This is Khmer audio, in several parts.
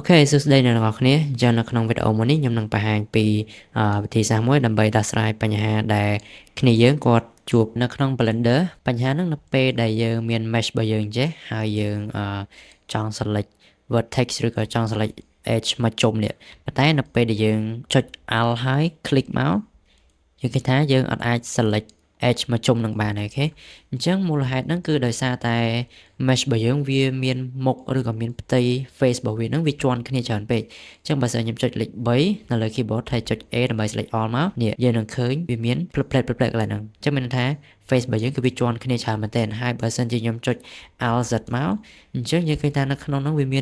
អូខេសួស្តីអ្នកទាំងអស់គ្នាអញ្ចឹងនៅក្នុងវីដេអូមួយនេះខ្ញុំនឹងបង្ហាញពីវិធីសាស្ត្រមួយដើម្បីដោះស្រាយបញ្ហាដែលគ្នាយើងគាត់ជួបនៅក្នុង Blender បញ្ហាហ្នឹងនៅពេលដែលយើងមាន mesh របស់យើងចេះហើយយើងចង់ select vertex ឬក៏ចង់ select edge មកជុំនេះប៉ុន្តែនៅពេលដែលយើងចុច Alt ហើយ click មកយើងគិតថាយើងអត់អាច select edge មកជុំនឹងបានអូខេអញ្ចឹងមូលហេតុហ្នឹងគឺដោយសារតែ mesh របស់យើងវាមានមុខឬក៏មានផ្ទៃ face របស់វាហ្នឹងវាជាន់គ្នាច្រើនពេកអញ្ចឹងបើសិនខ្ញុំចុចលេខ3នៅលើ keyboard ហើយចុច A ដើម្បី select all មកនេះយើងនឹងឃើញវាមានផ្លេតកន្លែងហ្នឹងអញ្ចឹងមានន័យថា face របស់យើងគឺវាជាន់គ្នាច្រើនមែនទែនហើយបើសិនជាខ្ញុំចុច Alt Z មកអញ្ចឹងយើងឃើញថានៅក្នុងហ្នឹងវាមា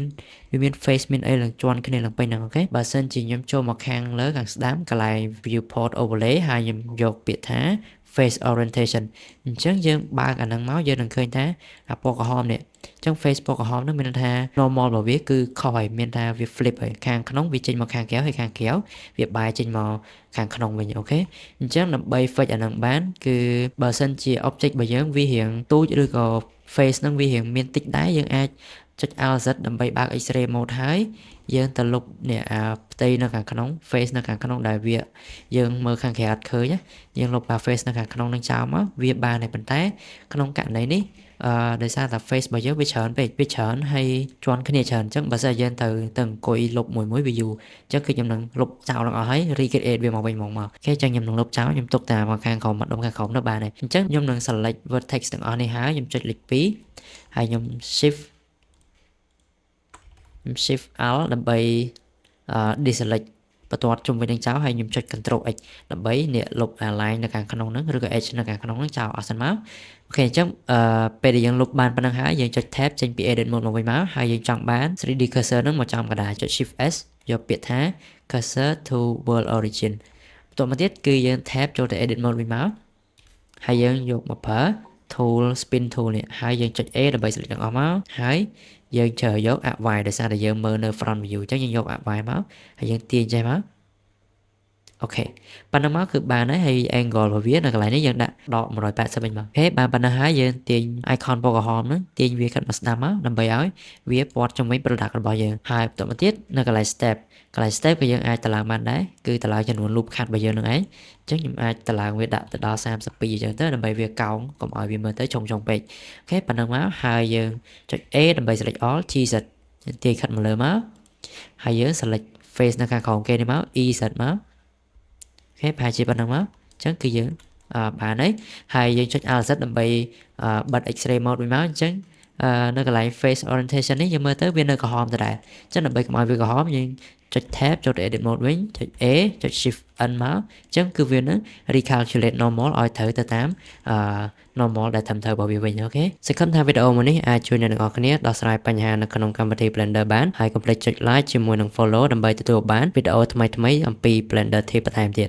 ន face មានអីឡើងជាន់គ្នាឡើងពេញហ្នឹងអូខេបើសិនជាខ្ញុំចូលមកខាងលើខាងស្ដាំកន្លែង viewport overlay ហើយខ្ញុំយកពាក្យថា face orientation អញ្ចឹងយើងបើកអាហ្នឹងមកយើងនឹងឃើញថាអាពណ៌ក្រហមនេះអញ្ចឹង face ពណ៌ក្រហមហ្នឹងមានន័យថា normal របស់វាគឺខុសហើយមានថាវា flip ហើយខាងក្នុងវាចេញមកខាងក្រៅហើយខាងក្រៅវាបែរចេញមកខាងក្នុងវិញអូខេអញ្ចឹងដើម្បី fix អាហ្នឹងបានគឺបើសិនជា object របស់យើងវារៀងទូចឬក៏ face ហ្នឹងវារៀងមានតិចដែរយើងអាចចុច Alt Z ដើម្បីបើក X-ray mode ហើយយើងទៅលុបនេះផ្ទៃនៅខាងក្នុង face នៅខាងក្នុងដែលវាយើងមើលខាងក្រៅអត់ឃើញយើងលុប face នៅខាងក្នុងនឹងចោលមកវាបានតែប៉ុន្តែក្នុងករណីនេះដោយសារតែ face របស់យើងវាច្រើនពេកវាច្រើនហើយជាន់គ្នាច្រើនអញ្ចឹងបើសិនយើងទៅអង្គុយលុបមួយវាយូរអញ្ចឹងគឺខ្ញុំនឹងលុបចោលទាំងអស់ហើយ recreate វាមកវិញមកអូខេអញ្ចឹងខ្ញុំនឹងលុបចោលខ្ញុំទុកតែមកខាងក្រោមម្ដុំខាងក្រោមនោះបានហើយអញ្ចឹងខ្ញុំនឹង select vertex ទាំងអស់នេះហើយខ្ញុំចុចលេខ2ហើយខ្ញុំ shift Alt ដើម្បី deselect បន្ទាត់ជុំវិញនឹងចោលហើយខ្ញុំចុច Ctrl X ដើម្បីនេះលុប line នៅខាងក្នុងហ្នឹងឬក៏ edge នៅខាងក្នុងហ្នឹងចោលអស់សិនមកអូខេអញ្ចឹងពេលដែលយើងលុបបានប៉ុណ្ណឹងហើយយើងចុច tab ចេញពី edit mode មកវិញមកហើយយើងចង់បាន 3D cursor ហ្នឹងមកចំកណ្ដាលចុច shift S យកពាក្យថា cursor to world origin បន្ទាប់មកទៀតគឺយើង tab ចូលទៅ edit mode វិញមកហើយយើងយកមកប្រើ tool spin tool នេះហើយយើងចុច A ដើម្បី select ទាំងអស់មកហើយយើងជ្រើសយកអាក់ Y ដោយសារតែយើងមើលនៅ front view អញ្ចឹងយើងយកអាក់ Y មកហើយយើងទាញចេះមកអូខេប៉ុណ្ណឹងមកគឺបានហើយ angle របស់វានៅកន្លែងនេះយើងដាក់ដក180វិញមកអូខេបានប៉ុណ្ណឹងហើយយើងទាញ icon ពណ៌ក្រហមហ្នឹងទាញវាកាត់មកស្ដាំមកដើម្បីឲ្យវាព័ទ្ធជំវិញ product របស់យើងហើយបន្តមកទៀតនៅកន្លែង step ក៏យើងអាចតឡើងបានដែរគឺតឡើងចំនួន loop cut របស់យើងនឹងឯងអញ្ចឹងខ្ញុំអាចតឡើងវាដាក់ទៅដល់32អញ្ចឹងទៅដើម្បីវាកោងកុំឲ្យវាមើលទៅចុងពេកអូខេប៉ុណ្ណឹងមកហើយយើងចុច A ដើម្បី select all GZ ទាញខាត់មកលើមកហើយយើង select face នៅខាងក្រោមគេនេះមក EZ មកអូខេប្រហែលជាប៉ុណ្ណឹងមកអញ្ចឹងគឺយើងបានហើយយើងចុច Alt Z ដើម្បីបិទ X-ray mode វិញមកអញ្ចឹងនៅកន្លែង face orientation នេះយើងមើលទៅវានៅក្រហមដដែលអញ្ចឹងដើម្បីកុំឲ្យវាក្រហមយើងចុច tab ចូលទៅ edit mode វិញចុច A ចុច shift N មកអញ្ចឹងគឺវានឹង recalculate normal ឲ្យត្រូវទៅតាមnormal ដែលត្រឹមត្រូវរបស់វាវិញអូខេសង្ឃឹមថាវីដេអូមួយនេះអាចជួយអ្នកទាំងអស់គ្នាដោះស្រាយបញ្ហានៅក្នុងកម្មវិធី Blender បានហើយកុំភ្លេចចុច like ជាមួយនឹង follow ដើម្បីទទួលបានវីដេអូថ្មីៗអំពី Blender Tip បន្ថែមទៀត